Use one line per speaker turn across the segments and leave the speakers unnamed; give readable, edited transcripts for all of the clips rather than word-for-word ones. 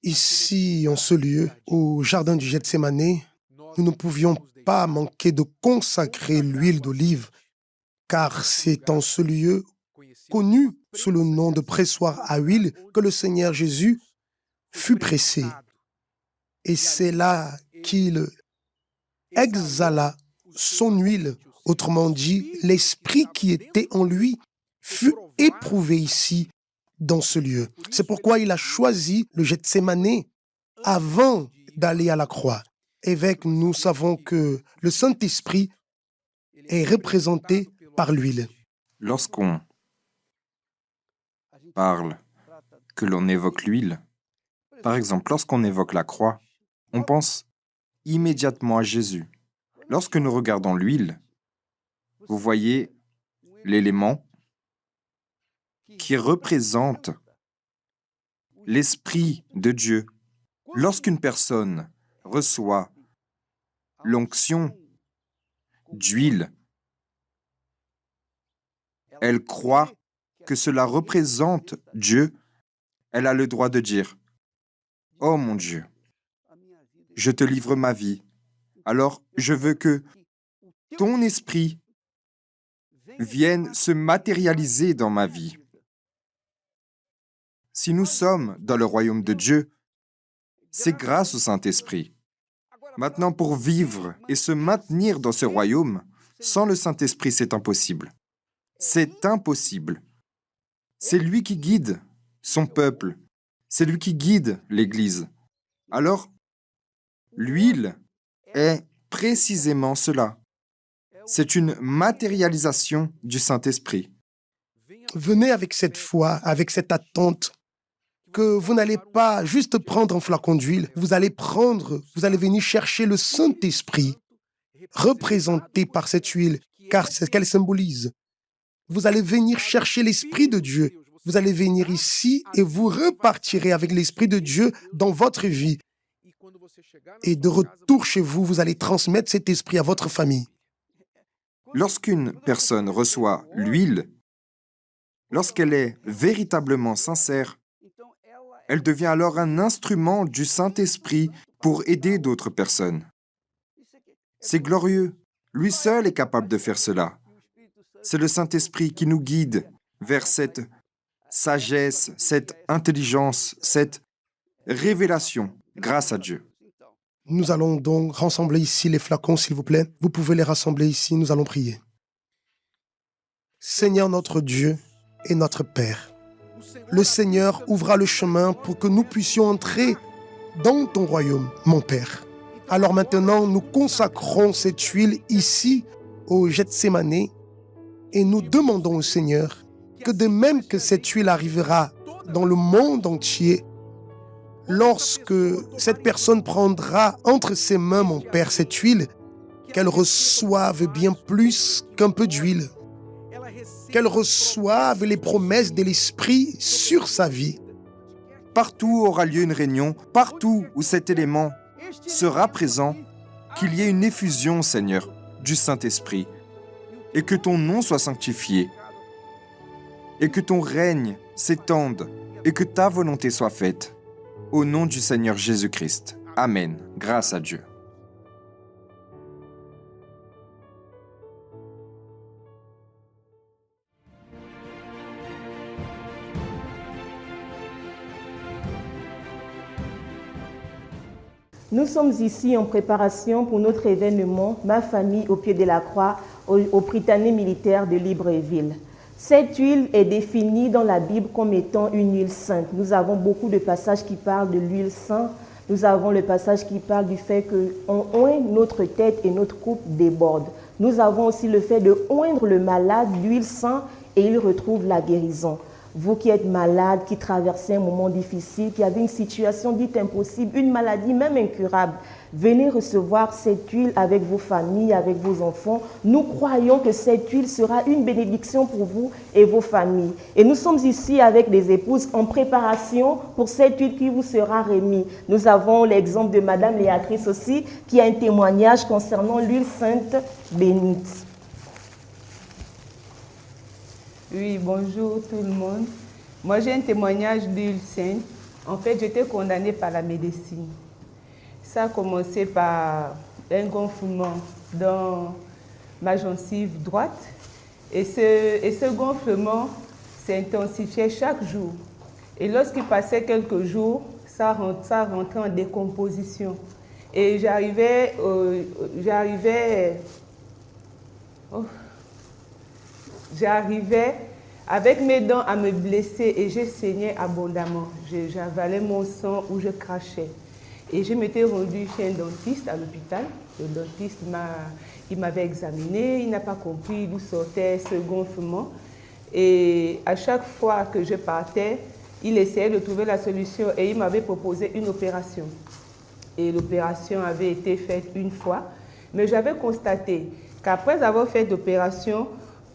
Ici, en ce lieu, au jardin du Gethsémani, nous ne pouvions pas manquer de consacrer l'huile d'olive, car c'est en ce lieu connu sous le nom de pressoir à huile que le Seigneur Jésus fut pressé. Et c'est là qu'il exhala son huile, autrement dit, l'esprit qui était en lui fut éprouvé ici, dans ce lieu. C'est pourquoi il a choisi le Gethsémani avant d'aller à la croix. Évêque, nous savons que le Saint-Esprit est représenté par l'huile.
Lorsqu'on parle, que l'on évoque l'huile, par exemple, lorsqu'on évoque la croix, on pense immédiatement à Jésus. Lorsque nous regardons l'huile, vous voyez l'élément qui représente l'Esprit de Dieu. Lorsqu'une personne reçoit l'onction d'huile, elle croit que cela représente Dieu, elle a le droit de dire « Oh mon Dieu, je te livre ma vie, alors je veux que ton esprit vienne se matérialiser dans ma vie. » Si nous sommes dans le royaume de Dieu, c'est grâce au Saint-Esprit. Maintenant, pour vivre et se maintenir dans ce royaume, sans le Saint-Esprit, c'est impossible. C'est impossible. C'est lui qui guide son peuple. C'est lui qui guide l'Église. Alors, l'huile est précisément cela. C'est une matérialisation du Saint-Esprit.
Venez avec cette foi, avec cette attente, que vous n'allez pas juste prendre un flacon d'huile, vous allez venir chercher le Saint-Esprit, représenté par cette huile, car c'est ce qu'elle symbolise. Vous allez venir chercher l'Esprit de Dieu. Vous allez venir ici et vous repartirez avec l'Esprit de Dieu dans votre vie. Et de retour chez vous, vous allez transmettre cet esprit à votre famille.
Lorsqu'une personne reçoit l'huile, lorsqu'elle est véritablement sincère, elle devient alors un instrument du Saint-Esprit pour aider d'autres personnes. C'est glorieux. Lui seul est capable de faire cela. C'est le Saint-Esprit qui nous guide vers cette sagesse, cette intelligence, cette révélation grâce à Dieu.
Nous allons donc rassembler ici les flacons, s'il vous plaît. Vous pouvez les rassembler ici, nous allons prier. Seigneur notre Dieu et notre Père, le Seigneur ouvra le chemin pour que nous puissions entrer dans ton royaume, mon Père. Alors maintenant, nous consacrons cette huile ici au Gethsémani et nous demandons au Seigneur que de même que cette huile arrivera dans le monde entier, lorsque cette personne prendra entre ses mains, mon Père, cette huile, qu'elle reçoive bien plus qu'un peu d'huile, qu'elle reçoive les promesses de l'Esprit sur sa vie.
Partout aura lieu une réunion, partout où cet élément sera présent, qu'il y ait une effusion, Seigneur, du Saint-Esprit, et que ton nom soit sanctifié, et que ton règne s'étende, et que ta volonté soit faite. Au nom du Seigneur Jésus-Christ. Amen. Grâce à Dieu.
Nous sommes ici en préparation pour notre événement « Ma famille au pied de la croix » au Prytanée militaire de Libreville. Cette huile est définie dans la Bible comme étant une huile sainte. Nous avons beaucoup de passages qui parlent de l'huile sainte. Nous avons le passage qui parle du fait qu'on oigne notre tête et notre coupe déborde. Nous avons aussi le fait de oindre le malade, l'huile sainte, et il retrouve la guérison. Vous qui êtes malade, qui traversez un moment difficile, qui avez une situation dite impossible, une maladie même incurable, venez recevoir cette huile avec vos familles, avec vos enfants. Nous croyons que cette huile sera une bénédiction pour vous et vos familles. Et nous sommes ici avec des épouses en préparation pour cette huile qui vous sera remise. Nous avons l'exemple de Madame Léatrice aussi, qui a un témoignage concernant l'huile sainte bénite.
Oui, bonjour tout le monde. Moi, j'ai un témoignage d'huile sainte. En fait, j'étais condamnée par la médecine. Ça a commencé par un gonflement dans ma gencive droite. Et ce gonflement s'intensifiait chaque jour. Et lorsqu'il passait quelques jours, ça rentrait en décomposition. Et j'arrivais avec mes dents à me blesser et je saignais abondamment. J'avalais mon sang ou je crachais. Et je m'étais rendue chez un dentiste à l'hôpital. Le dentiste m'avait examiné, il n'a pas compris d'où sortait ce gonflement. Et à chaque fois que je partais, il essayait de trouver la solution et il m'avait proposé une opération. Et l'opération avait été faite une fois, mais j'avais constaté qu'après avoir fait l'opération,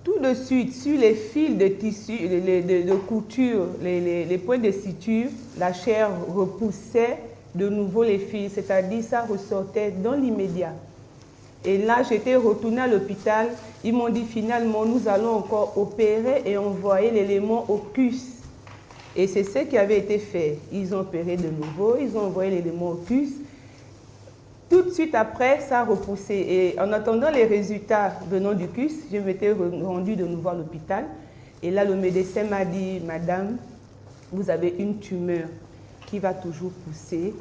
tout de suite, sur les fils de tissu, de couture, les points de suture, la chair repoussait de nouveau les fils, c'est-à-dire ça ressortait dans l'immédiat. Et là, j'étais retournée à l'hôpital. Ils m'ont dit finalement, nous allons encore opérer et envoyer l'élément au CUS. Et c'est ce qui avait été fait. Ils ont opéré de nouveau, ils ont envoyé l'élément au CUS. Tout de suite après, ça a repoussé. Et en attendant les résultats venant du CUS, je m'étais rendue de nouveau à l'hôpital. Et là, le médecin m'a dit, Madame, vous avez une tumeur qui va toujours pousser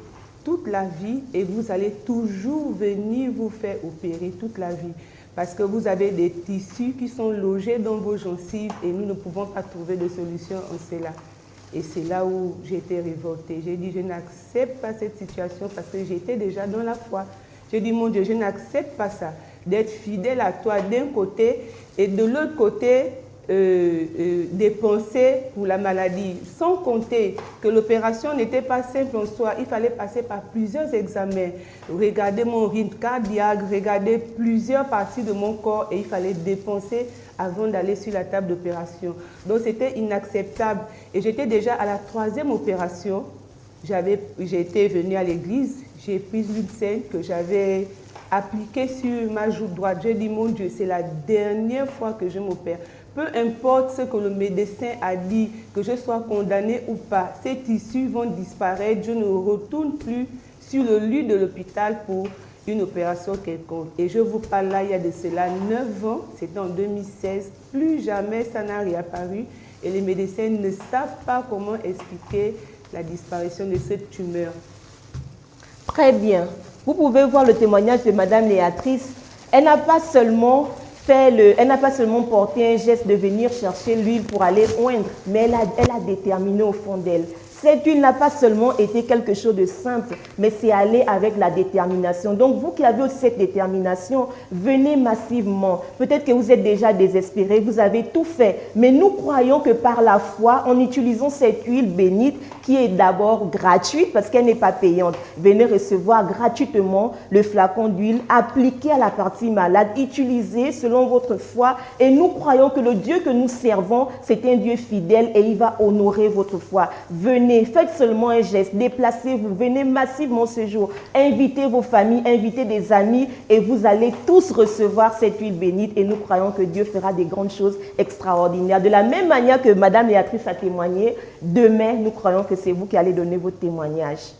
toute la vie et vous allez toujours venir vous faire opérer toute la vie. Parce que vous avez des tissus qui sont logés dans vos gencives et nous ne pouvons pas trouver de solution en cela. Et c'est là où j'ai été révoltée. J'ai dit, je n'accepte pas cette situation parce que j'étais déjà dans la foi. J'ai dit, mon Dieu, je n'accepte pas ça, d'être fidèle à toi d'un côté et de l'autre côté, dépenser pour la maladie. Sans compter que l'opération n'était pas simple en soi, il fallait passer par plusieurs examens, regarder mon rythme cardiaque, regarder plusieurs parties de mon corps et il fallait dépenser avant d'aller sur la table d'opération. Donc c'était inacceptable. Et j'étais déjà à la 3e opération. J'étais venue à l'église, j'ai pris une scène que j'avais appliquée sur ma joue droite. J'ai dit, mon Dieu, c'est la dernière fois que je m'opère. Peu importe ce que le médecin a dit, que je sois condamnée ou pas, ces tissus vont disparaître. Je ne retourne plus sur le lit de l'hôpital pour une opération quelconque. Et je vous parle là, il y a de cela 9 ans, c'était en 2016, plus jamais ça n'a réapparu. Et les médecins ne savent pas comment expliquer la disparition de cette tumeur.
Très bien. Vous pouvez voir le témoignage de Madame Léatrice. Elle n'a pas seulement porté un geste de venir chercher l'huile pour aller oindre, mais elle a déterminé au fond d'elle. Cette huile n'a pas seulement été quelque chose de simple, mais c'est aller avec la détermination. Donc vous qui avez aussi cette détermination, venez massivement. Peut-être que vous êtes déjà désespéré, vous avez tout fait, mais nous croyons que par la foi, en utilisant cette huile bénite, qui est d'abord gratuite parce qu'elle n'est pas payante, venez recevoir gratuitement le flacon d'huile, appliqué à la partie malade, utilisé selon votre foi. Et nous croyons que le Dieu que nous servons, c'est un Dieu fidèle et il va honorer votre foi. Venez, faites seulement un geste, déplacez-vous, venez massivement ce jour, invitez vos familles, invitez des amis et vous allez tous recevoir cette huile bénite et nous croyons que Dieu fera des grandes choses extraordinaires. De la même manière que Madame Béatrice a témoigné, demain, nous croyons que c'est vous qui allez donner votre témoignage.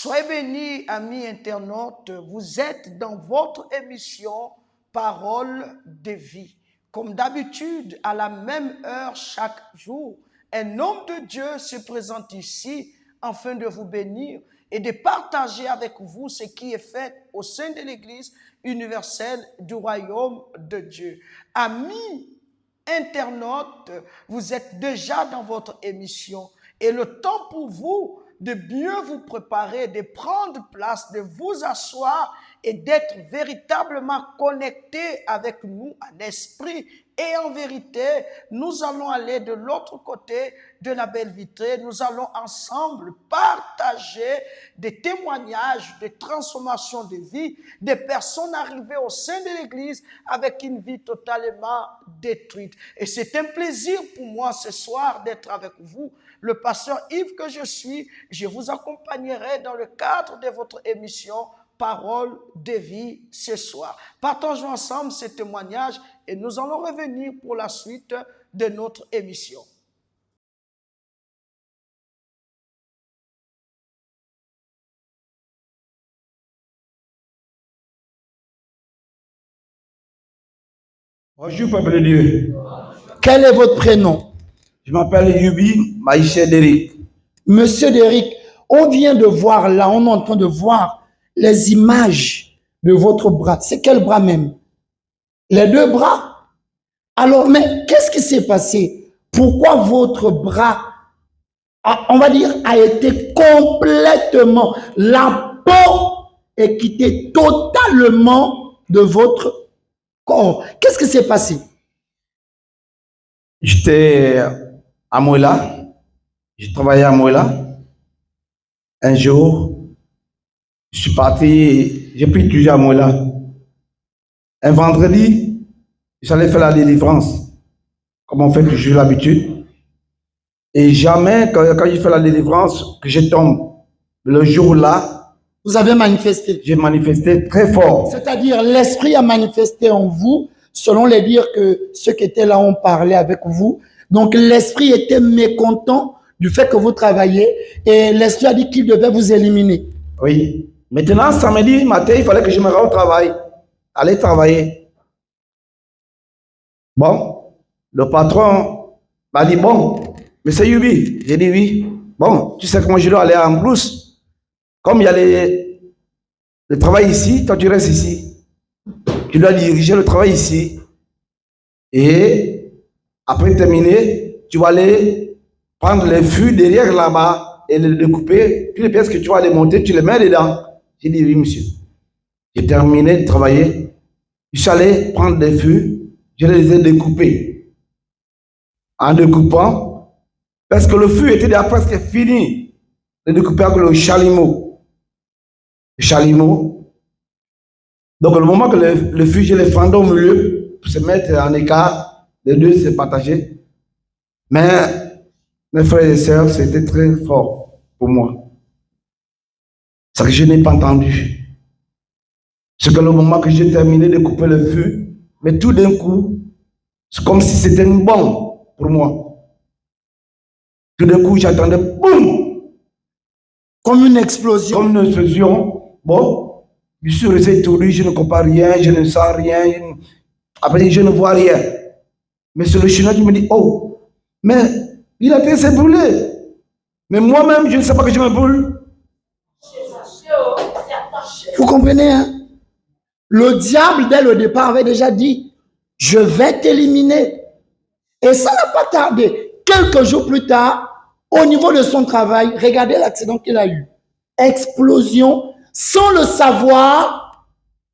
Soyez bénis, amis internautes, vous êtes dans votre émission Parole de vie. Comme d'habitude, à la même heure chaque jour, un homme de Dieu se présente ici afin de vous bénir et de partager avec vous ce qui est fait au sein de l'Église universelle du royaume de Dieu. Amis internautes, vous êtes déjà dans votre émission et le temps pour vous de bien vous préparer, de prendre place, de vous asseoir et d'être véritablement connecté avec nous en esprit. Et en vérité, nous allons aller de l'autre côté de la belle vitrée. Nous allons ensemble partager des témoignages de transformation de vie, des personnes arrivées au sein de l'Église avec une vie totalement détruite. Et c'est un plaisir pour moi ce soir d'être avec vous. Le pasteur Yves que je suis, je vous accompagnerai dans le cadre de votre émission Parole de vie ce soir. Partageons ensemble ces témoignages et nous allons revenir pour la suite de notre émission.
Bonjour, peuple de Dieu.
Quel est votre prénom?
Je m'appelle Yubi Maïché Déric.
Monsieur Déric, on vient de voir là, on est en train de voir les images de votre bras. C'est quel bras même? Les deux bras? Alors, mais qu'est-ce qui s'est passé? Pourquoi votre bras, on va dire, a été complètement, la peau est quittée totalement de votre corps? Qu'est-ce qui s'est passé?
J'étais à Mouela. Je travaillais à Mouela. Un jour, je suis parti, j'ai pris toujours à Mouela. Un vendredi, j'allais faire la délivrance, comme on fait toujours l'habitude. Et jamais, quand je fais la délivrance, que je tombe, le jour-là,
vous avez manifesté.
J'ai manifesté très fort.
C'est-à-dire, l'esprit a manifesté en vous, selon les dires que ceux qui étaient là ont parlé avec vous. Donc, l'esprit était mécontent du fait que vous travaillez et l'esprit a dit qu'il devait vous éliminer.
Oui. Maintenant, samedi matin, il fallait que je me rende au travail. Aller travailler. Bon, le patron m'a dit, bon, monsieur Yubi, j'ai dit oui. Bon, tu sais comment je dois aller en brousse. Comme il y a le travail ici, toi tu restes ici. Tu dois diriger le travail ici. Et après terminer, tu vas aller prendre les fûts derrière là-bas et les découper. Puis les pièces que tu vas les monter, tu les mets dedans. J'ai dit oui, monsieur. J'ai terminé de travailler. Je suis allé prendre des fûts, je les ai découpés. En découpant, parce que le fût était déjà presque fini de découper avec le chalumeau. Le chalumeau. Donc, le moment que le fût, je l'ai fendu au milieu pour se mettre en écart, les deux se partager. Mais, mes frères et sœurs, c'était très fort pour moi. C'est que je n'ai pas entendu. C'est que le moment que j'ai terminé de couper le feu, mais tout d'un coup, c'est comme si c'était une bombe pour moi. Tout d'un coup, j'attendais, boum!
Comme une explosion.
Comme une explosion. Bon, je suis resté étourdi, je ne comprends rien, je ne sens rien. Après, je ne vois rien. Mais c'est le Chinois qui me dit, oh, mais il a été s'est brûlé. Mais moi-même, je ne sais pas que je me brûle.
Vous comprenez, hein? Le diable, dès le départ, avait déjà dit, je vais t'éliminer. Et ça n'a pas tardé. Quelques jours plus tard, au niveau de son travail, regardez l'accident qu'il a eu. Explosion, sans le savoir,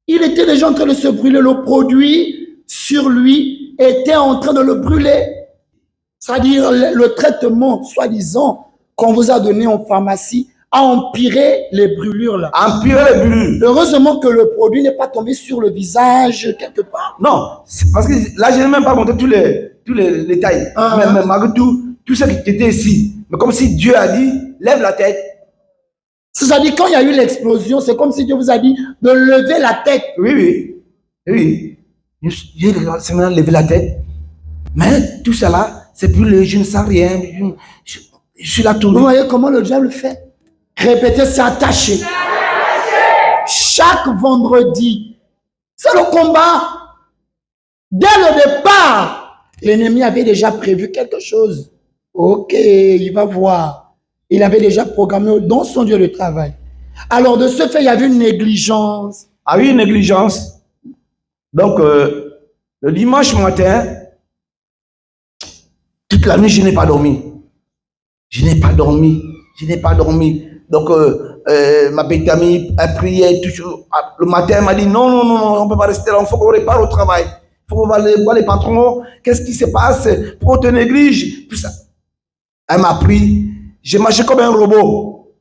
il était déjà en train de se brûler. Le produit sur lui était en train de le brûler. C'est-à-dire le traitement, soi-disant, qu'on vous a donné en pharmacie a empiré les brûlures là.
Empirer les brûlures.
Heureusement que le produit n'est pas tombé sur le visage quelque part.
Non, c'est parce que là, je n'ai même pas montré tous les détails. Mais malgré tout ce qui était ici. Mais comme si Dieu a dit, lève la tête.
C'est-à-dire, quand il y a eu l'explosion, c'est comme si Dieu vous a dit de lever la tête.
Oui. J'ai maintenant levé la tête. Mais tout cela, c'est plus le je ne sens rien. Je suis là tout.
Vous voyez comment le diable fait? Répétez, c'est attaché. Chaque vendredi, c'est le combat. Dès le départ, l'ennemi avait déjà prévu quelque chose. Ok, il va voir. Il avait déjà programmé dans son lieu de travail. Alors, de ce fait, il y avait une négligence.
Ah oui, une négligence. Donc, le dimanche matin, toute la nuit, je n'ai pas dormi. Donc, ma petite amie a prié toujours. Le matin, elle m'a dit non, on ne peut pas rester là, il faut qu'on repart au travail. Il faut qu'on va voir les patrons. Qu'est-ce qui se passe? Pourquoi on te néglige? Tout ça. Elle m'a pris. J'ai marché comme un robot.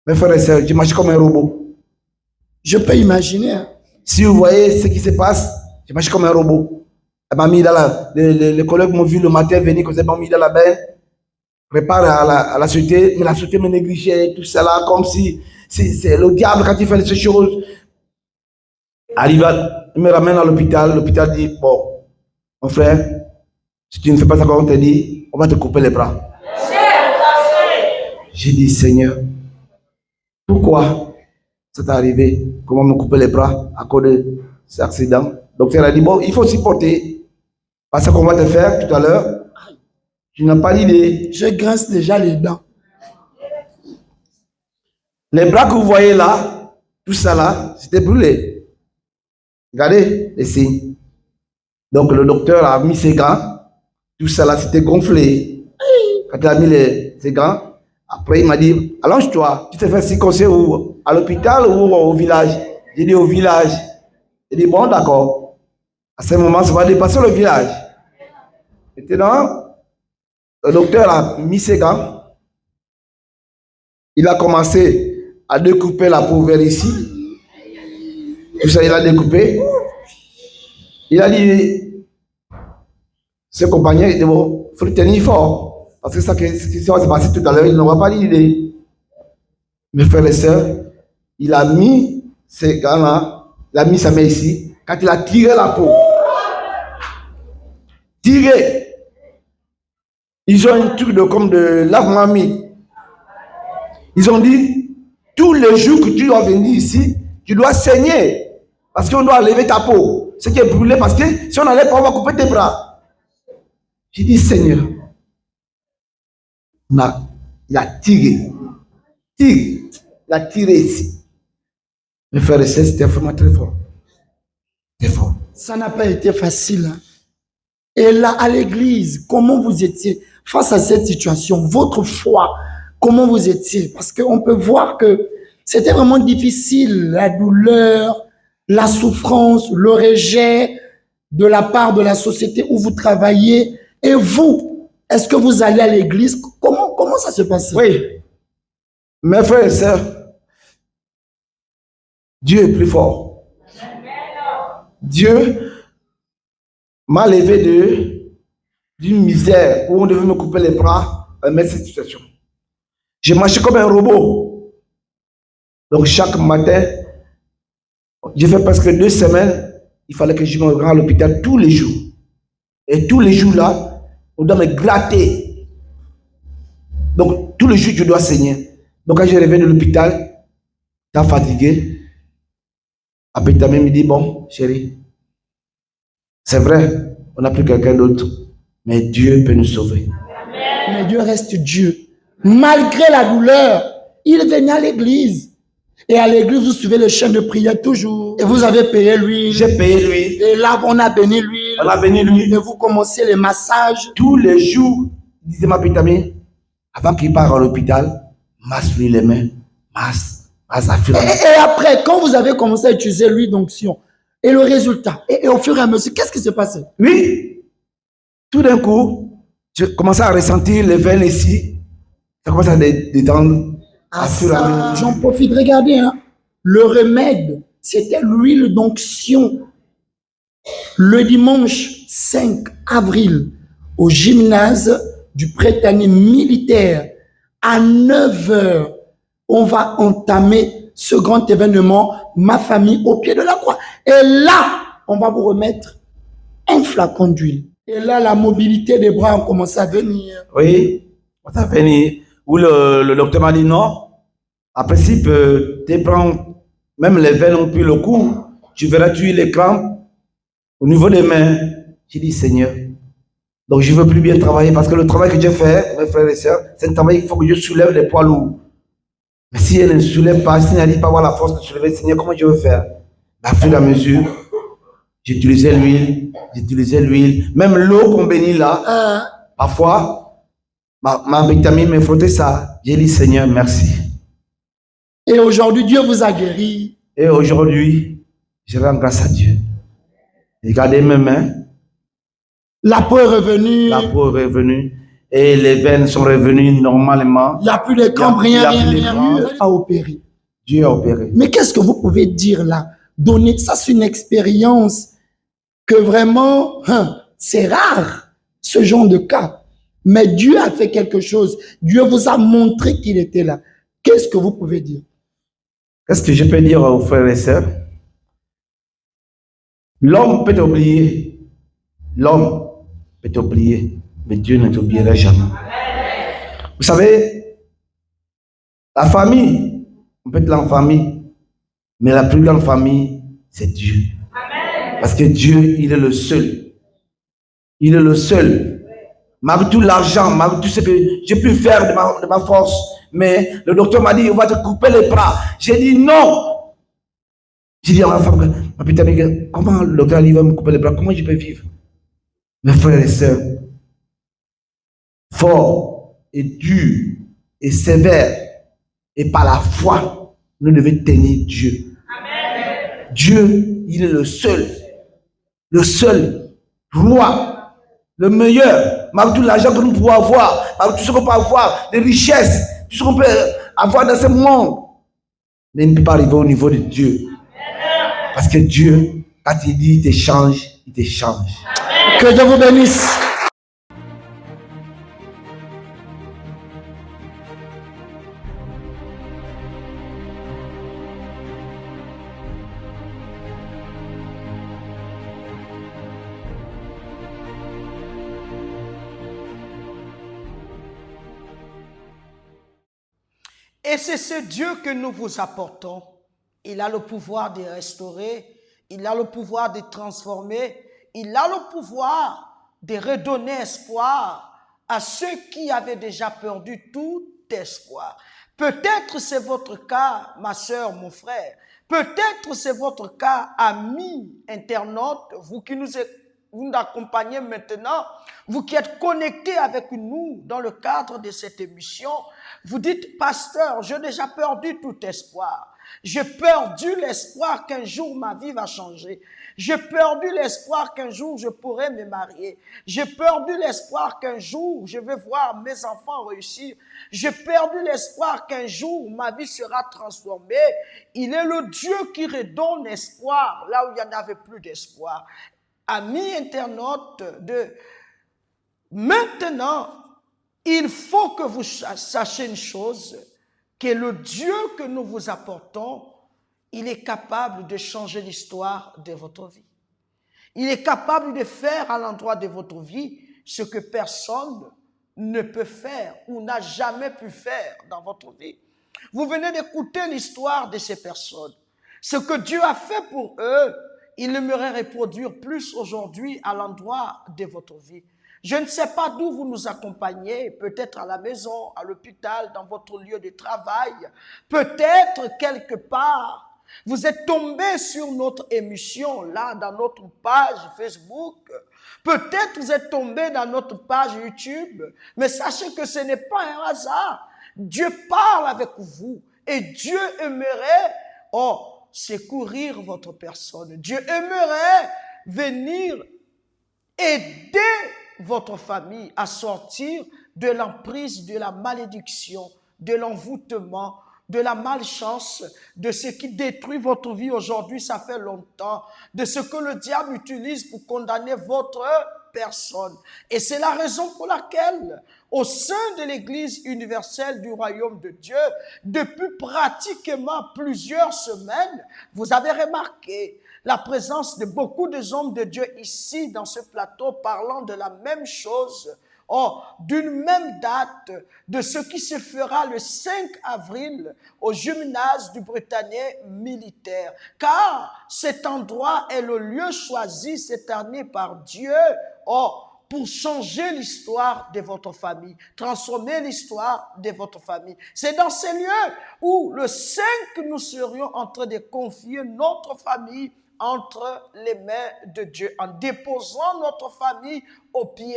Mes frères et sœurs, j'ai marché comme un robot.
Je peux imaginer. Hein.
Si vous voyez ce qui se passe, j'ai marché comme un robot. Elle m'a mis dans les collègues m'ont vu le matin venir, quand ils m'ont mis dans la benne. Prépare à la société, mais la société me négligeait, tout ça là, comme si c'est le diable quand il fait ces choses. Arrive, il me ramène à l'hôpital. L'hôpital dit, bon, mon frère, si tu ne fais pas ça comme on te dit, on va te couper les bras. J'ai dit, Seigneur, pourquoi ça t'est arrivé? Comment me couper les bras à cause de cet accident? Donc, le docteur a dit, bon, il faut supporter. Parce qu'on va te faire tout à l'heure. Tu n'as pas d'idée.
Je grince déjà les dents.
Les bras que vous voyez là, tout ça là, c'était brûlé. Regardez les signes. Donc, le docteur a mis ses gants. Tout ça là, c'était gonflé. Quand il a mis ses gants, après, il m'a dit, allonge-toi, tu te fais circoncire où? À l'hôpital ou au village? J'ai dit au village. Il dit, bon, d'accord. À ce moment, ça va dépasser le village. Maintenant, le docteur a mis ses gants. Il a commencé à découper la peau vers ici. Tout ça, il a découpé. Il a dit, ses compagnons, il dit, bon, il faut le tenir fort. Parce que ça qui s'est passé tout à l'heure, il n'aura pas d'idée. Mes frères et sœurs, il a mis ces gants-là, il a mis sa main ici. Quand il a tiré la peau, ils ont un truc comme de lave-mamie. Ils ont dit, tous les jours que tu dois venir ici, tu dois saigner. Parce qu'on doit enlever ta peau. Ce qui est brûlé, parce que si on n'enlève pas, on va couper tes bras. J'ai dit, Seigneur, il a tiré. Il a tiré ici. Mes frères et sœurs, c'était vraiment très fort. Très fort.
Ça n'a pas été facile. Hein. Et là, à l'église, comment vous étiez face à cette situation? Votre foi, comment vous étiez? Parce qu'on peut voir que c'était vraiment difficile, la douleur, la souffrance, le rejet de la part de la société où vous travaillez. Et vous, est-ce que vous allez à l'église? Comment ça se passe?
Oui. Mes frères et sœurs, Dieu est plus fort. Dieu m'a levé d'une misère où on devait me couper les bras et mettre cette situation. J'ai marché comme un robot. Donc chaque matin, j'ai fait presque 2 semaines, il fallait que je me rende à l'hôpital tous les jours. Et tous les jours là, on doit me gratter. Donc tous les jours, je dois saigner. Donc quand je reviens de l'hôpital, j'étais fatigué. Après, ta mère me dit, bon, chérie, c'est vrai, on n'a plus quelqu'un d'autre, mais Dieu peut nous sauver.
Mais Dieu reste Dieu. Malgré la douleur, il venait à l'église. Et à l'église, vous suivez le chant de prière toujours. Et vous avez payé l'huile.
J'ai payé l'huile.
Et là, on a béni l'huile.
On a béni l'huile.
Et vous commencez les massages.
Tous les jours, disait ma petite amie, avant qu'il parte à l'hôpital, masse-lui les mains, masse à fur et à mesure.
Et après, quand vous avez commencé à utiliser l'huile d'onction, et le résultat, et au fur et à mesure, qu'est-ce qui s'est passé?
Oui, tout d'un coup, je commençais à ressentir les veines ici. Ça commence à détendre.
Ah ça, j'en profite, regardez, hein. Le remède, c'était l'huile d'onction. Le dimanche 5 avril, au gymnase du Prétanier militaire, à 9 h, on va entamer ce grand événement, ma famille au pied de la croix. Et là, on va vous remettre un flacon d'huile. Et là, la mobilité des bras a commencé à venir.
Oui, ça va venir. Où le docteur m'a dit non. En principe, tu prends, même les veines ont pris le coup. Tu verras, tu les crampes au niveau des mains. J'ai dit, Seigneur, donc je ne veux plus bien travailler parce que le travail que j'ai fait, mes frères et sœurs, c'est un travail qu'il faut que je soulève les poids lourds. Mais si elle ne soulève pas, si elle n'arrive pas à avoir la force de soulever, Seigneur, comment je veux faire? À fur et à mesure, j'utilisais l'huile, même l'eau qu'on bénit là, parfois, ma vitamine me frottait ça. J'ai dit, Seigneur, merci.
Et aujourd'hui, Dieu vous a guéri.
Et aujourd'hui, je rends grâce à Dieu. Regardez mes mains.
La peau est revenue.
La peau est revenue. Et les veines sont revenues normalement.
Il n'y a plus de crampes, rien à opérer.
Dieu a opéré.
Mais qu'est-ce que vous pouvez dire là? Donner, ça c'est une expérience que vraiment, c'est rare, ce genre de cas. Mais Dieu a fait quelque chose. Dieu vous a montré qu'il était là. Qu'est-ce que vous pouvez dire?
Qu'est-ce que je peux dire aux frères et sœurs? L'homme peut t'oublier. L'homme peut t'oublier. Mais Dieu ne t'oubliera jamais. Vous savez, la famille, on peut être en famille, mais la plus grande famille, c'est Dieu. Parce que Dieu, il est le seul. Il est le seul. Malgré tout l'argent, malgré tout ce que j'ai pu faire de ma force, mais le docteur m'a dit, on va te couper les bras. J'ai dit non. J'ai dit à ma femme, ma petite amie, comment le docteur va me couper les bras? Comment je peux vivre? Mes frères et sœurs, fort et dur et sévère, et par la foi, nous devons tenir Dieu. Amen. Dieu, il est le seul roi, le meilleur. Malgré tout l'argent que nous pouvons avoir, malgré tout ce qu'on peut avoir, les richesses, tout ce qu'on peut avoir dans ce monde, mais il ne peut pas arriver au niveau de Dieu. Parce que Dieu, quand il dit il t'échange, il t'échange.
Que Dieu vous bénisse.
Et c'est ce Dieu que nous vous apportons. Il a le pouvoir de restaurer, il a le pouvoir de transformer, il a le pouvoir de redonner espoir à ceux qui avaient déjà perdu tout espoir. Peut-être c'est votre cas, ma soeur, mon frère. Peut-être c'est votre cas, amis, internautes, vous qui nous accompagnez maintenant, vous qui êtes connectés avec nous dans le cadre de cette émission. Vous dites, pasteur, j'ai déjà perdu tout espoir. J'ai perdu l'espoir qu'un jour ma vie va changer. J'ai perdu l'espoir qu'un jour je pourrai me marier. J'ai perdu l'espoir qu'un jour je vais voir mes enfants réussir. J'ai perdu l'espoir qu'un jour ma vie sera transformée. Il est le Dieu qui redonne espoir là où il n'y en avait plus d'espoir. Amis internautes, maintenant, il faut que vous sachiez une chose, que le Dieu que nous vous apportons, il est capable de changer l'histoire de votre vie. Il est capable de faire à l'endroit de votre vie ce que personne ne peut faire ou n'a jamais pu faire dans votre vie. Vous venez d'écouter l'histoire de ces personnes. Ce que Dieu a fait pour eux, il aimerait reproduire plus aujourd'hui à l'endroit de votre vie. Je ne sais pas d'où vous nous accompagnez, peut-être à la maison, à l'hôpital, dans votre lieu de travail, peut-être quelque part. Vous êtes tombé sur notre émission, là, dans notre page Facebook. Peut-être vous êtes tombé dans notre page YouTube. Mais sachez que ce n'est pas un hasard. Dieu parle avec vous. Et Dieu aimerait, secourir votre personne. Dieu aimerait venir aider votre famille à sortir de l'emprise, de la malédiction, de l'envoûtement, de la malchance, de ce qui détruit votre vie aujourd'hui, ça fait longtemps, de ce que le diable utilise pour condamner votre personne. Et c'est la raison pour laquelle, au sein de l'Église universelle du royaume de Dieu, depuis pratiquement plusieurs semaines, vous avez remarqué la présence de beaucoup de hommes de Dieu ici dans ce plateau parlant de la même chose, d'une même date de ce qui se fera le 5 avril au gymnase du Britannique militaire. Car cet endroit est le lieu choisi cette année par Dieu, pour changer l'histoire de votre famille, transformer l'histoire de votre famille. C'est dans ces lieux où le 5 nous serions en train de confier notre famille entre les mains de Dieu, en déposant notre famille au pied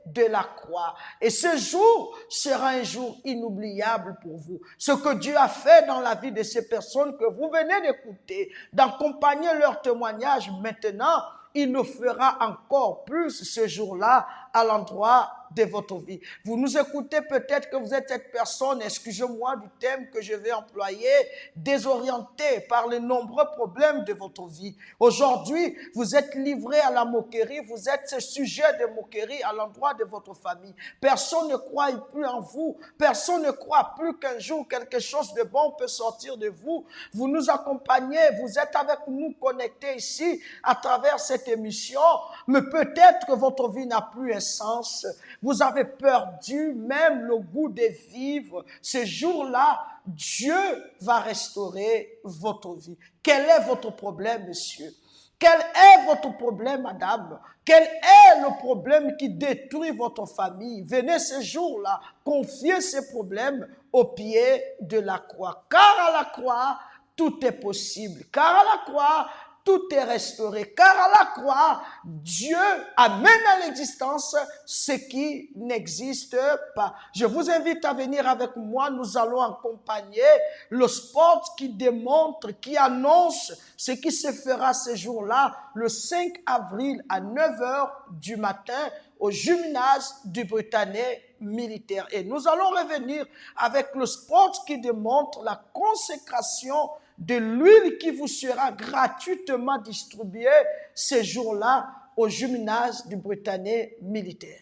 de la croix. Et ce jour sera un jour inoubliable pour vous. Ce que Dieu a fait dans la vie de ces personnes que vous venez d'écouter, d'accompagner leur témoignage maintenant, il le fera encore plus ce jour-là à l'endroit de votre vie. Vous nous écoutez, peut-être que vous êtes cette personne, excusez-moi du thème que je vais employer, désorientée par les nombreux problèmes de votre vie. Aujourd'hui, vous êtes livré à la moquerie, vous êtes ce sujet de moquerie à l'endroit de votre famille. Personne ne croit plus en vous, personne ne croit plus qu'un jour quelque chose de bon peut sortir de vous. Vous nous accompagnez, vous êtes avec nous connectés ici à travers cette émission, mais peut-être que votre vie n'a plus un sens. Vous avez perdu même le goût de vivre. Ce jour-là, Dieu va restaurer votre vie. Quel est votre problème, monsieur? Quel est votre problème, madame? Quel est le problème qui détruit votre famille? Venez ce jour-là, confiez ces problèmes au pied de la croix. Car à la croix, tout est possible. Car à la croix, tout est restauré. Car à la croix, Dieu amène à l'existence ce qui n'existe pas. Je vous invite à venir avec moi. Nous allons accompagner le spot qui démontre, qui annonce ce qui se fera ce jour-là, le 5 avril à 9h du matin au gymnase du Britannique militaire. Et nous allons revenir avec le spot qui démontre la consécration de l'huile qui vous sera gratuitement distribuée ce jour-là au gymnase du Britannique militaire.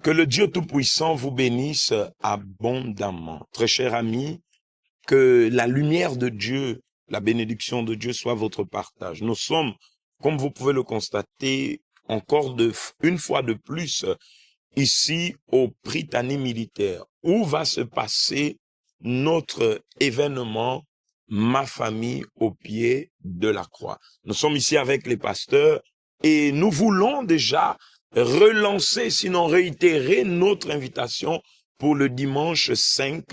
Que le Dieu Tout-Puissant vous bénisse abondamment. Très cher ami, que la lumière de Dieu, la bénédiction de Dieu soit votre partage. Nous sommes, comme vous pouvez le constater, encore une fois de plus, ici au Britannique militaire, où va se passer notre événement, ma famille au pied de la croix. Nous sommes ici avec les pasteurs et nous voulons déjà relancer, sinon réitérer notre invitation pour le dimanche 5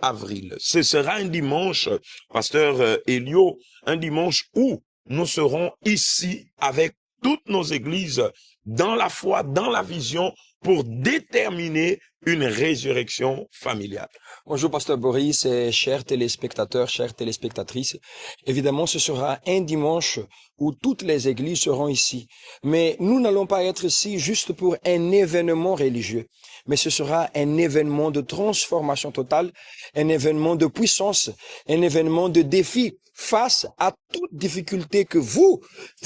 avril. Ce sera un dimanche, pasteur Elio, un dimanche où nous serons ici avec toutes nos églises dans la foi, dans la vision, pour déterminer une résurrection familiale.
Bonjour, pasteur Boris et chers téléspectateurs, chères téléspectatrices. Évidemment, ce sera un dimanche où toutes les églises seront ici. Mais nous n'allons pas être ici juste pour un événement religieux. Mais ce sera un événement de transformation totale, un événement de puissance, un événement de défi face à toute difficulté que vous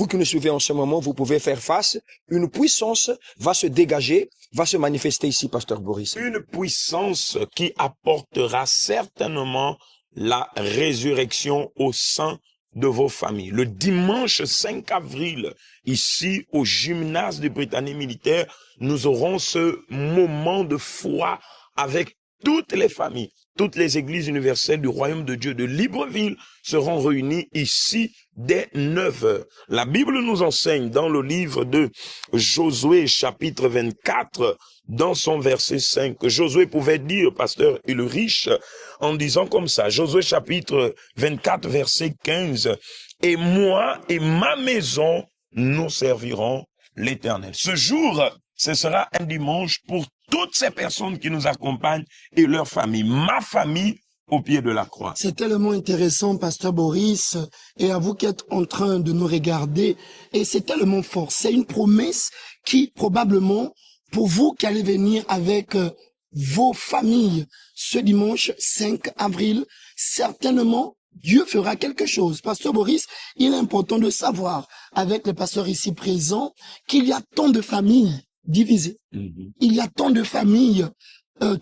qui nous suivez en ce moment, vous pouvez faire face. Une puissance va se dégager, va se manifester ici, pasteur Boris.
Une puissance qui apportera certainement la résurrection au sein de vos familles. Le dimanche 5 avril, ici au gymnase du Britannique militaire, nous aurons ce moment de foi avec toutes les familles. Toutes les églises universelles du royaume de Dieu de Libreville seront réunies ici dès 9h. La Bible nous enseigne dans le livre de Josué chapitre 24, dans son verset 5, que Josué pouvait dire, pasteur Ulrich, en disant comme ça, Josué chapitre 24, verset 15, « Et moi et ma maison, nous servirons l'Éternel. Ce jour, ce sera un dimanche pour toutes ces personnes qui nous accompagnent et leur famille. Ma famille au pied de la croix.
C'est tellement intéressant, Pasteur Boris, et à vous qui êtes en train de nous regarder, et c'est tellement fort. C'est une promesse qui, probablement, pour vous qui allez venir avec vos familles ce dimanche 5 avril, certainement, Dieu fera quelque chose. Pasteur Boris, il est important de savoir, avec les pasteurs ici présents, qu'il y a tant de familles divisées. Il y a tant de familles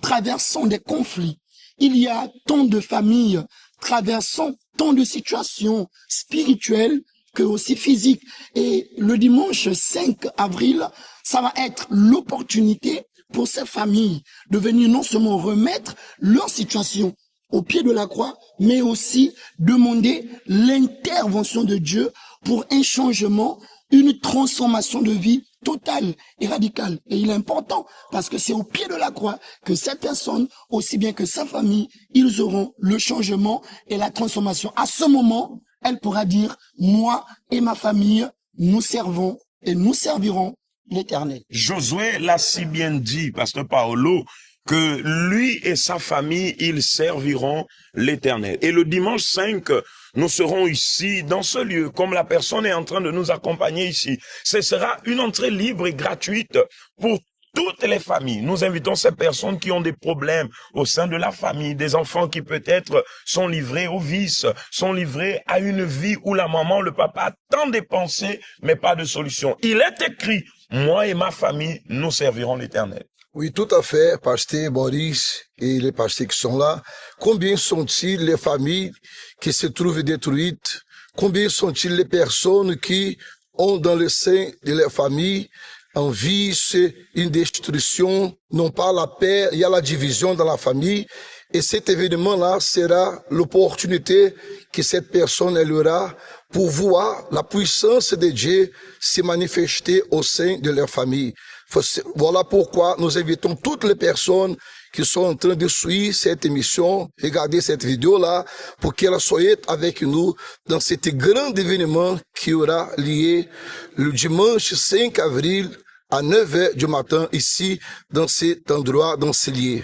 traversant des conflits. Il y a tant de familles traversant tant de situations spirituelles que aussi physiques. Et le dimanche 5 avril, ça va être l'opportunité pour ces familles de venir non seulement remettre leur situation au pied de la croix, mais aussi demander l'intervention de Dieu pour un changement, une transformation de vie totale et radicale. Et il est important parce que c'est au pied de la croix que cette personne, aussi bien que sa famille, ils auront le changement et la transformation. À ce moment, elle pourra dire, moi et ma famille, nous servons et nous servirons l'Éternel.
Josué l'a si bien dit, Pasteur Paolo, que lui et sa famille, ils serviront l'Éternel. Et le dimanche 5, nous serons ici, dans ce lieu, comme la personne est en train de nous accompagner ici. Ce sera une entrée libre et gratuite pour toutes les familles. Nous invitons ces personnes qui ont des problèmes au sein de la famille, des enfants qui peut-être sont livrés au vice, sont livrés à une vie où la maman, le papa a tant dépensé, mais pas de solution. Il est écrit, moi et ma famille, nous servirons l'Éternel.
Oui, tout à fait, Pasteur Boris et les pasteurs qui sont là. Combien sont-ils les familles qui se trouvent détruites? Combien sont-ils les personnes qui ont dans le sein de leur famille un vice, une destruction, non pas la paix, il y a la division dans la famille. Et cet événement-là sera l'opportunité que cette personne elle aura pour voir la puissance de Dieu se manifester au sein de leur famille. Voilà pourquoi nous invitons toutes les personnes qui sont en train de suivre cette émission, regarder cette vidéo-là, pour qu'elles soient avec nous dans cet grand événement qui aura lieu le dimanche 5 avril à 9h du matin ici, dans cet endroit, dans ce lieu.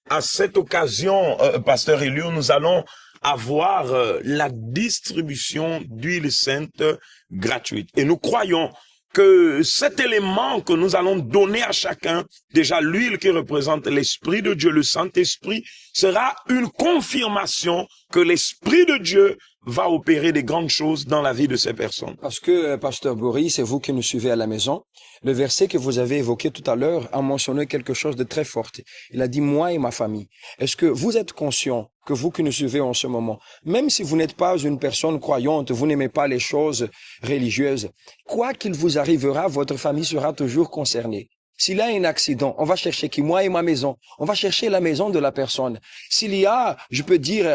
À cette occasion, Pasteur Eliou, nous allons avoir la distribution d'huile sainte gratuite. Et nous croyons que cet élément que nous allons donner à chacun, déjà l'huile qui représente l'Esprit de Dieu, le Saint-Esprit, sera une confirmation que l'Esprit de Dieu va opérer des grandes choses dans la vie de ces personnes.
Parce que, Pasteur Boris, et vous qui nous suivez à la maison, le verset que vous avez évoqué tout à l'heure a mentionné quelque chose de très fort. Il a dit « moi et ma famille ». Est-ce que vous êtes conscient que vous qui nous suivez en ce moment, même si vous n'êtes pas une personne croyante, vous n'aimez pas les choses religieuses, quoi qu'il vous arrivera, votre famille sera toujours concernée. S'il y a un accident, on va chercher qui? Moi et ma maison. On va chercher la maison de la personne. S'il y a, je peux dire,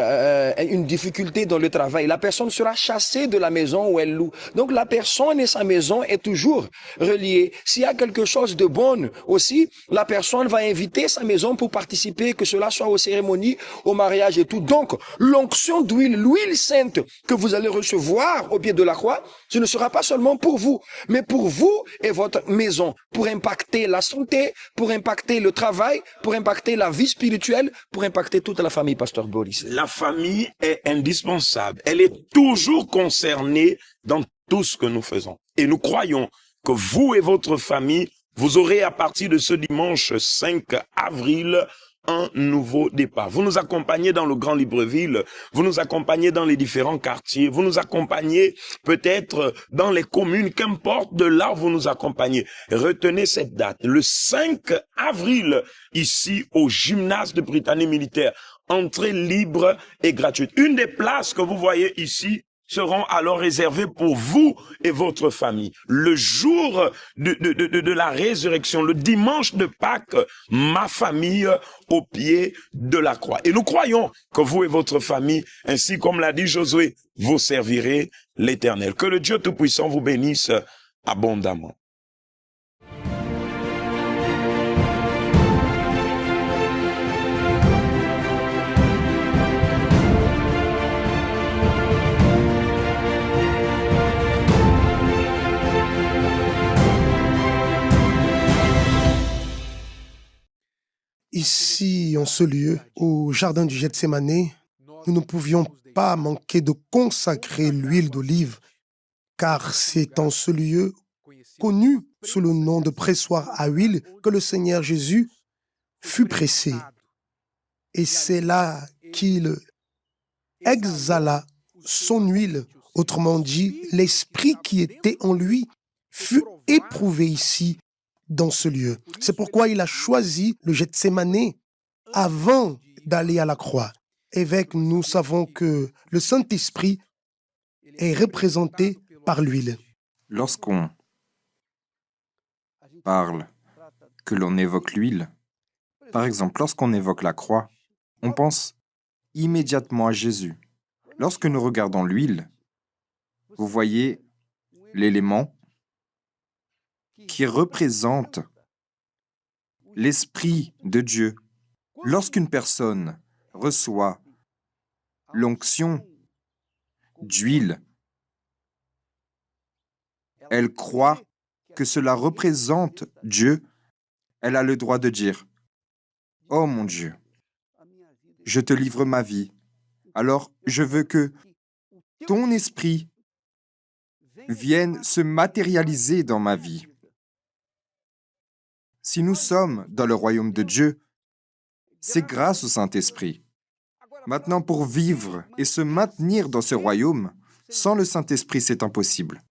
une difficulté dans le travail, la personne sera chassée de la maison où elle loue. Donc la personne et sa maison est toujours reliée. S'il y a quelque chose de bon aussi, la personne va inviter sa maison pour participer, que cela soit aux cérémonies, au mariage et tout. Donc l'onction d'huile, l'huile sainte que vous allez recevoir au pied de la croix, ce ne sera pas seulement pour vous, mais pour vous et votre maison, pour impacter la santé, pour impacter le travail, pour impacter la vie spirituelle, pour impacter toute la famille, Pasteur Boris.
La famille est indispensable. Elle est toujours concernée dans tout ce que nous faisons. Et nous croyons que vous et votre famille, vous aurez à partir de ce dimanche 5 avril un nouveau départ. Vous nous accompagnez dans le Grand Libreville, vous nous accompagnez dans les différents quartiers, vous nous accompagnez peut-être dans les communes, qu'importe de là où vous nous accompagnez. Retenez cette date, le 5 avril, ici au gymnase de Britannie militaire. Entrée libre et gratuite. Une des places que vous voyez ici seront alors réservés pour vous et votre famille. Le jour de la résurrection, le dimanche de Pâques, ma famille au pied de la croix. Et nous croyons que vous et votre famille, ainsi comme l'a dit Josué, vous servirez l'Éternel. Que le Dieu Tout-Puissant vous bénisse abondamment.
Ici, en ce lieu, au jardin du Gethsémané, nous ne pouvions pas manquer de consacrer l'huile d'olive, car c'est en ce lieu connu sous le nom de pressoir à huile que le Seigneur Jésus fut pressé. Et c'est là qu'il exhala son huile, autrement dit, l'esprit qui était en lui fut éprouvé ici, dans ce lieu. C'est pourquoi il a choisi le Gethsémané avant d'aller à la croix. Évêque, nous savons que le Saint-Esprit est représenté par l'huile.
Lorsqu'on parle, que l'on évoque l'huile, par exemple, lorsqu'on évoque la croix, on pense immédiatement à Jésus. Lorsque nous regardons l'huile, vous voyez l'élément qui représente l'Esprit de Dieu. Lorsqu'une personne reçoit l'onction d'huile, elle croit que cela représente Dieu, elle a le droit de dire « Oh mon Dieu, je te livre ma vie, alors je veux que ton esprit vienne se matérialiser dans ma vie. » Si nous sommes dans le royaume de Dieu, c'est grâce au Saint-Esprit. Maintenant, pour vivre et se maintenir dans ce royaume, sans le Saint-Esprit, c'est impossible.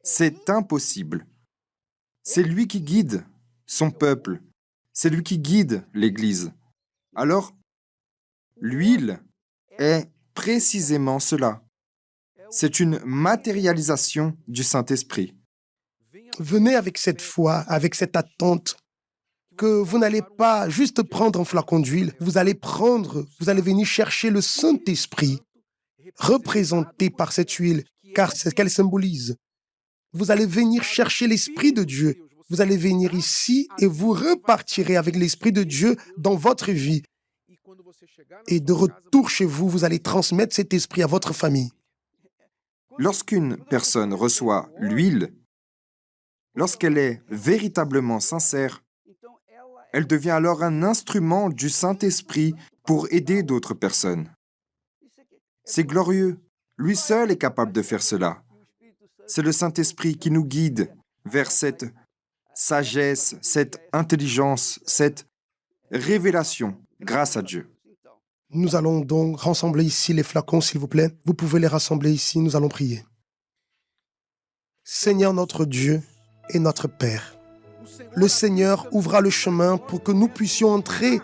C'est impossible. C'est lui qui guide son peuple. C'est lui qui guide l'Église. Alors, l'huile est précisément cela. C'est une matérialisation du Saint-Esprit.
Venez avec cette foi, avec cette attente, que vous n'allez pas juste prendre un flacon d'huile, vous allez venir chercher le Saint-Esprit, représenté par cette huile, car c'est ce qu'elle symbolise. Vous allez venir chercher l'Esprit de Dieu. Vous allez venir ici et vous repartirez avec l'Esprit de Dieu dans votre vie. Et de retour chez vous, vous allez transmettre cet esprit à votre famille.
Lorsqu'une personne reçoit l'huile, lorsqu'elle est véritablement sincère, elle devient alors un instrument du Saint-Esprit pour aider d'autres personnes. C'est glorieux. Lui seul est capable de faire cela. C'est le Saint-Esprit qui nous guide vers cette sagesse, cette intelligence, cette révélation grâce à Dieu.
Nous allons donc rassembler ici les flacons, s'il vous plaît. Vous pouvez les rassembler ici, nous allons prier. Seigneur notre Dieu et notre Père, le Seigneur ouvra le chemin pour que nous puissions entrer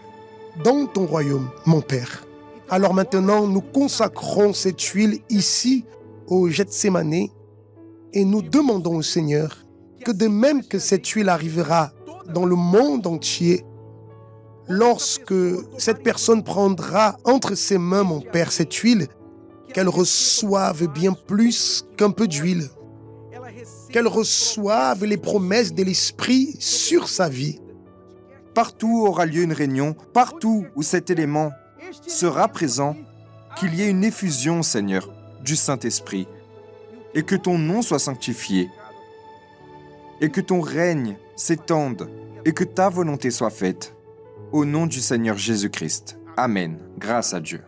dans ton royaume, mon Père. Alors maintenant, nous consacrons cette huile ici au Gethsémané et nous demandons au Seigneur que de même que cette huile arrivera dans le monde entier, lorsque cette personne prendra entre ses mains, mon Père, cette huile, qu'elle reçoive bien plus qu'un peu d'huile, qu'elle reçoive les promesses de l'Esprit sur sa vie.
Partout aura lieu une réunion, partout où cet élément sera présent, qu'il y ait une effusion, Seigneur, du Saint-Esprit, et que ton nom soit sanctifié, et que ton règne s'étende, et que ta volonté soit faite. Au nom du Seigneur Jésus-Christ. Amen. Grâce à Dieu.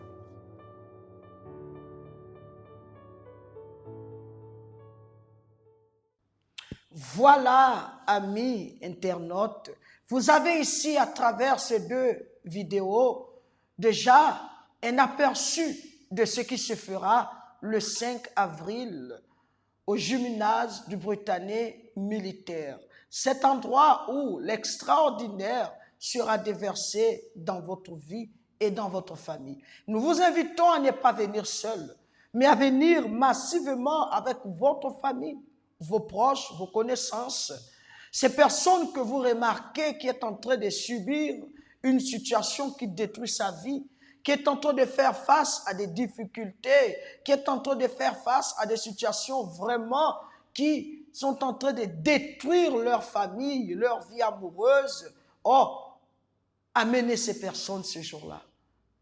Voilà, amis internautes, vous avez ici à travers ces deux vidéos déjà un aperçu de ce qui se fera le 5 avril au gymnase du Britannique militaire. Cet endroit où l'extraordinaire sera déversé dans votre vie et dans votre famille. Nous vous invitons à ne pas venir seul, mais à venir massivement avec votre famille, vos proches, vos connaissances, ces personnes que vous remarquez qui est en train de subir une situation qui détruit sa vie, qui est en train de faire face à des difficultés, qui est en train de faire face à des situations vraiment qui sont en train de détruire leur famille, leur vie amoureuse. Oh, amenez ces personnes ce jour-là,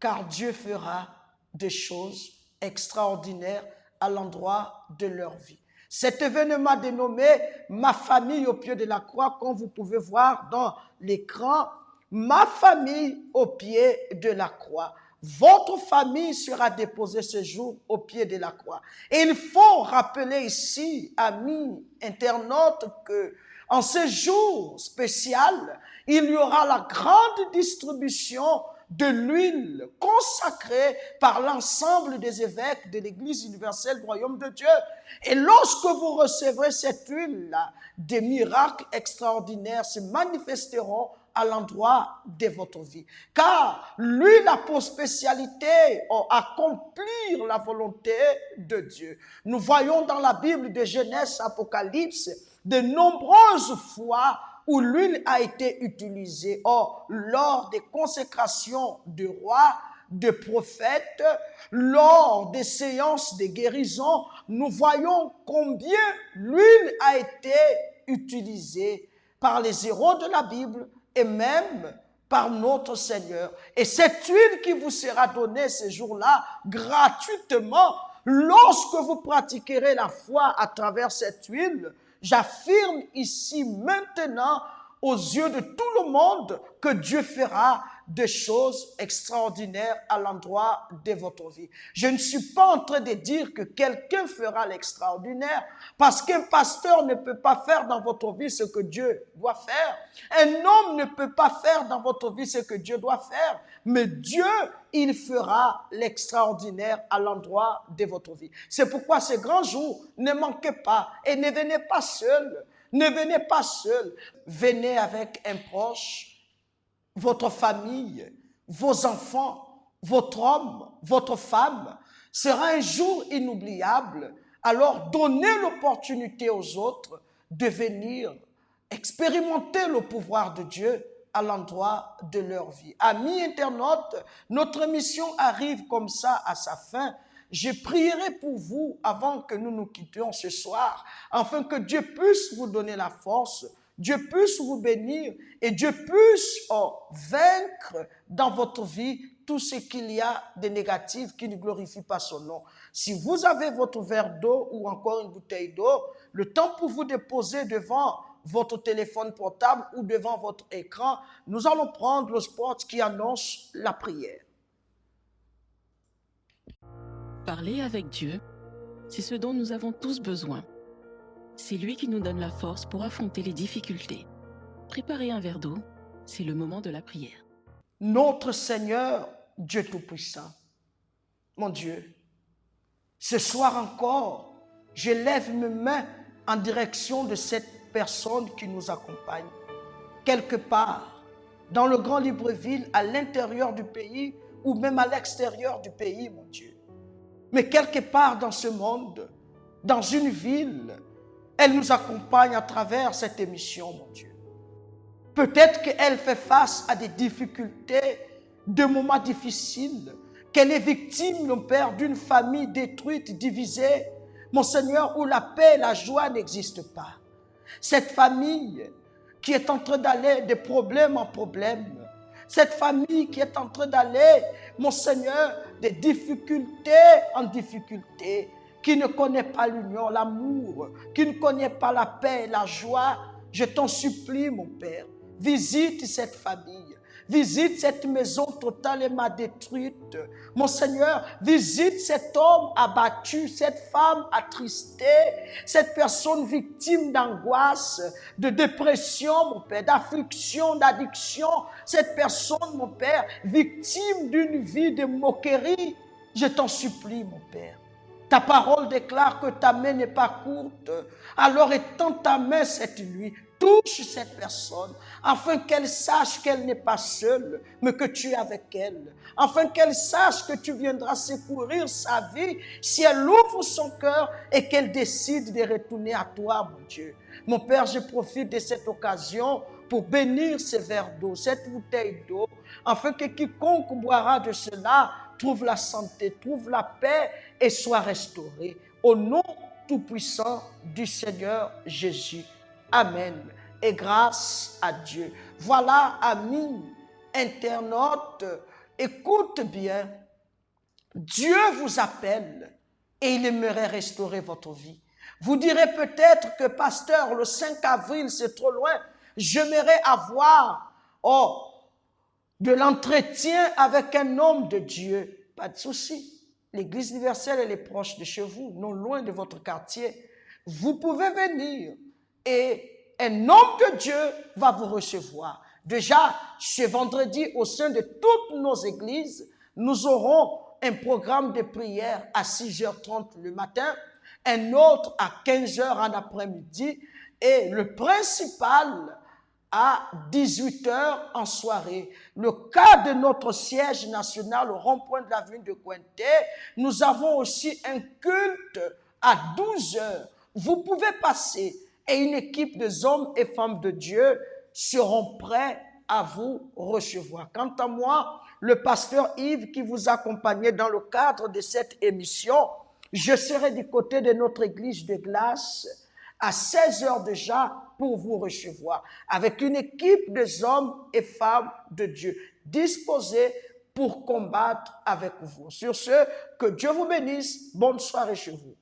car Dieu fera des choses extraordinaires à l'endroit de leur vie. Cet événement dénommé « Ma famille au pied de la croix », comme vous pouvez voir dans l'écran, ma famille au pied de la croix. Votre famille sera déposée ce jour au pied de la croix. Et il faut rappeler ici, amis internautes, que en ce jour spécial, il y aura la grande distribution de l'huile consacrée par l'ensemble des évêques de l'Église universelle du Royaume de Dieu. Et lorsque vous recevrez cette huile-là, des miracles extraordinaires se manifesteront à l'endroit de votre vie. Car l'huile a pour spécialité accomplir la volonté de Dieu. Nous voyons dans la Bible de Genèse, Apocalypse, de nombreuses fois où l'huile a été utilisée. Or, lors des consécrations de rois, de prophètes, lors des séances de guérison, nous voyons combien l'huile a été utilisée par les héros de la Bible et même par notre Seigneur. Et cette huile qui vous sera donnée ce jour-là gratuitement, lorsque vous pratiquerez la foi à travers cette huile, j'affirme ici maintenant aux yeux de tout le monde que Dieu fera des choses extraordinaires à l'endroit de votre vie. Je ne suis pas en train de dire que quelqu'un fera l'extraordinaire, parce qu'un pasteur ne peut pas faire dans votre vie ce que Dieu doit faire. Un homme ne peut pas faire dans votre vie ce que Dieu doit faire. Mais Dieu, il fera l'extraordinaire à l'endroit de votre vie. C'est pourquoi ces grands jours, ne manquez pas et ne venez pas seul. Ne venez pas seul. Venez avec un proche, votre famille, vos enfants, votre homme, votre femme. Sera un jour inoubliable. Alors donnez l'opportunité aux autres de venir expérimenter le pouvoir de Dieu à l'endroit de leur vie. Amis internautes, notre mission arrive comme ça à sa fin. Je prierai pour vous avant que nous nous quittions ce soir, afin que Dieu puisse vous donner la force, Dieu puisse vous bénir et Dieu puisse vaincre dans votre vie tout ce qu'il y a de négatif qui ne glorifie pas son nom. Si vous avez votre verre d'eau ou encore une bouteille d'eau, le temps pour vous déposer devant votre téléphone portable ou devant votre écran, nous allons prendre le spot qui annonce la prière.
Parler avec Dieu, c'est ce dont nous avons tous besoin. C'est lui qui nous donne la force pour affronter les difficultés. Préparer un verre d'eau, c'est le moment de la prière.
Notre Seigneur, Dieu Tout-Puissant, mon Dieu, ce soir encore, je lève mes mains en direction de cette personne qui nous accompagne. Quelque part, dans le Grand Libreville, à l'intérieur du pays ou même à l'extérieur du pays, mon Dieu. Mais quelque part dans ce monde, dans une ville, elle nous accompagne à travers cette émission, mon Dieu. Peut-être qu'elle fait face à des difficultés, de moments difficiles, qu'elle est victime, mon Père, d'une famille détruite, divisée, mon Seigneur, où la paix et la joie n'existent pas. Cette famille qui est en train d'aller de problème en problème, cette famille qui est en train d'aller, mon Seigneur, de difficulté en difficulté, qui ne connaît pas l'union, l'amour, qui ne connaît pas la paix et la joie, je t'en supplie, mon Père, visite cette famille, visite cette maison totalement détruite. Mon Seigneur, visite cet homme abattu, cette femme attristée, cette personne victime d'angoisse, de dépression, mon Père, d'affliction, d'addiction. Cette personne, mon Père, victime d'une vie de moquerie. Je t'en supplie, mon Père. Ta parole déclare que ta main n'est pas courte. Alors étends ta main cette nuit. Touche cette personne, afin qu'elle sache qu'elle n'est pas seule, mais que tu es avec elle. Afin qu'elle sache que tu viendras secourir sa vie si elle ouvre son cœur et qu'elle décide de retourner à toi, mon Dieu. Mon Père, je profite de cette occasion pour bénir ce verre d'eau, cette bouteille d'eau, afin que quiconque boira de cela trouve la santé, trouve la paix et soit restauré. Au nom tout-puissant du Seigneur Jésus. Amen. Et grâce à Dieu. Voilà, amis internautes, écoute bien. Dieu vous appelle et il aimerait restaurer votre vie. Vous direz peut-être que, pasteur, le 5 avril, c'est trop loin. J'aimerais avoir de l'entretien avec un homme de Dieu, pas de souci. L'Église universelle, elle est proche de chez vous, non loin de votre quartier. Vous pouvez venir et un homme de Dieu va vous recevoir. Déjà, ce vendredi, au sein de toutes nos églises, nous aurons un programme de prière à 6h30 le matin, un autre à 15h en après-midi et le principal à 18h en soirée. Le cas de notre siège national au rond-point de l'avenue de Cointé, nous avons aussi un culte à 12h. Vous pouvez passer et une équipe de hommes et femmes de Dieu seront prêts à vous recevoir. Quant à moi, le pasteur Yves qui vous accompagnait dans le cadre de cette émission, je serai du côté de notre église de glace à 16h déjà pour vous recevoir, avec une équipe de hommes et femmes de Dieu disposés pour combattre avec vous. Sur ce, que Dieu vous bénisse. Bonne soirée chez vous.